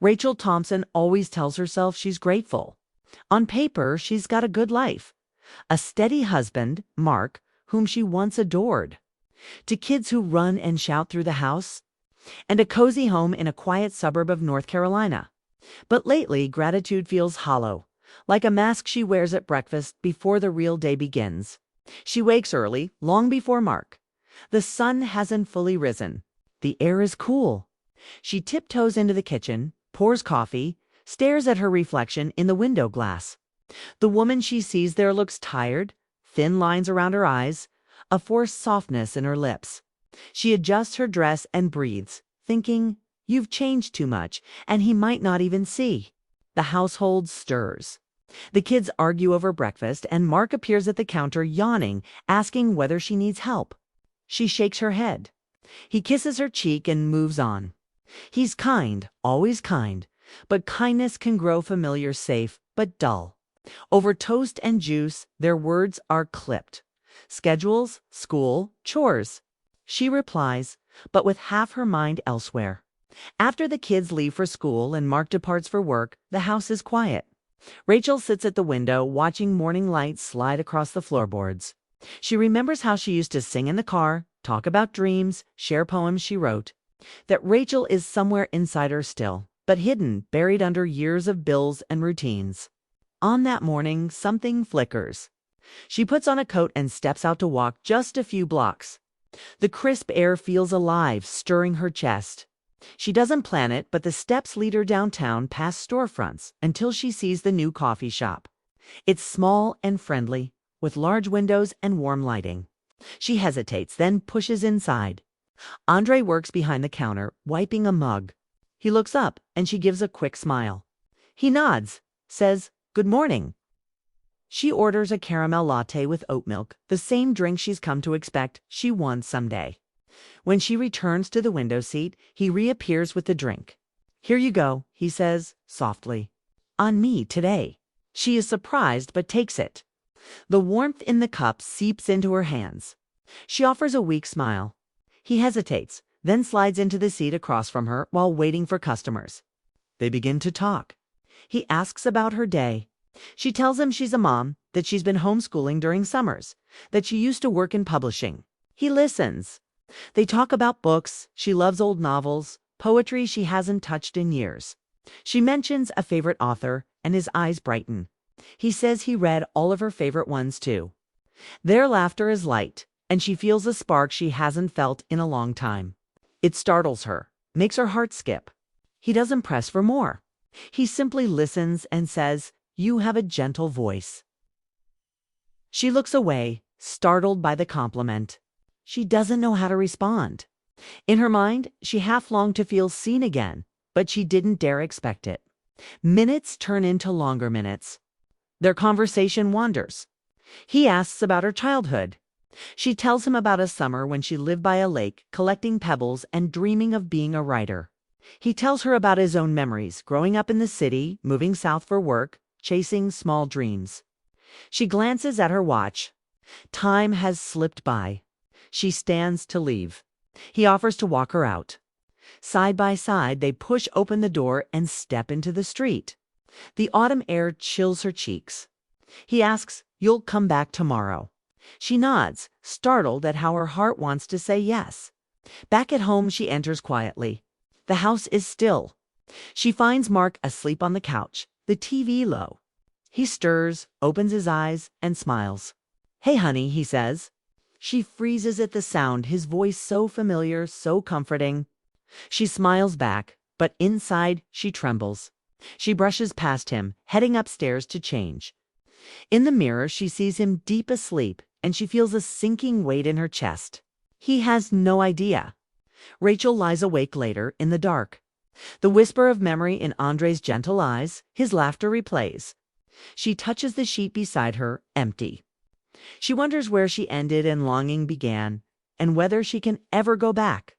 Rachel Thompson always tells herself she's grateful. On paper, she's got a good life. A steady husband, Mark, whom she once adored. To kids who run and shout through the house. And a cozy home in a quiet suburb of North Carolina. But lately, gratitude feels hollow, like a mask she wears at breakfast before the real day begins. She wakes early, long before Mark. The sun hasn't fully risen. The air is cool. She tiptoes into the kitchen, pours coffee, stares at her reflection in the window glass. The woman she sees there looks tired, thin lines around her eyes, a forced softness in her lips. She adjusts her dress and breathes, thinking, "You've changed too much, and he might not even see." The household stirs. The kids argue over breakfast, and Mark appears at the counter yawning, asking whether she needs help. She shakes her head. He kisses her cheek and moves on. He's kind, always kind, but kindness can grow familiar, safe, but dull. Over toast and juice, their words are clipped. Schedules, school, chores. She replies, but with half her mind elsewhere. After the kids leave for school and Mark departs for work, the house is quiet. Rachel sits at the window, watching morning light slide across the floorboards. She remembers how she used to sing in the car, talk about dreams, share poems she wrote. That Rachel is somewhere inside her still, but hidden, buried under years of bills and routines. On that morning, something flickers. She puts on a coat and steps out to walk just a few blocks. The crisp air feels alive, stirring her chest. She doesn't plan it, but the steps lead her downtown past storefronts until she sees the new coffee shop. It's small and friendly, with large windows and warm lighting. She hesitates, then pushes inside. Andre works behind the counter, wiping a mug. He looks up, and she gives a quick smile. He nods, says, "Good morning." She orders a caramel latte with oat milk, the same drink she's come to expect she wants someday. When she returns to the window seat, he reappears with the drink. "Here you go," he says, softly. "On me today." She is surprised, but takes it. The warmth in the cup seeps into her hands. She offers a weak smile. He hesitates, then slides into the seat across from her while waiting for customers. They begin to talk. He asks about her day. She tells him she's a mom, that she's been homeschooling during summers, that she used to work in publishing. He listens. They talk about books. She loves old novels, poetry she hasn't touched in years. She mentions a favorite author, and his eyes brighten. He says he read all of her favorite ones too. Their laughter is light, and she feels a spark she hasn't felt in a long time. It startles her, makes her heart skip. He doesn't press for more. He simply listens and says, "You have a gentle voice." She looks away, startled by the compliment. She doesn't know how to respond. In her mind, she half longed to feel seen again, but she didn't dare expect it. Minutes turn into longer minutes. Their conversation wanders. He asks about her childhood. She tells him about a summer when she lived by a lake, collecting pebbles and dreaming of being a writer. He tells her about his own memories, growing up in the city, moving south for work, chasing small dreams. She glances at her watch. Time has slipped by. She stands to leave. He offers to walk her out. Side by side, they push open the door and step into the street. The autumn air chills her cheeks. He asks, "You'll come back tomorrow?" She nods, startled at how her heart wants to say yes. Back at home, she enters quietly. The house is still. She finds Mark asleep on the couch, the TV low. He stirs, opens his eyes, and smiles. "Hey, honey," he says. She freezes at the sound, his voice so familiar, so comforting. She smiles back, but inside she trembles. She brushes past him, heading upstairs to change. In the mirror, she sees him deep asleep, and she feels a sinking weight in her chest. He has no idea. Rachel lies awake later, in the dark. The whisper of memory in Andre's gentle eyes, his laughter replays. She touches the sheet beside her, empty. She wonders where she ended and longing began, and whether she can ever go back.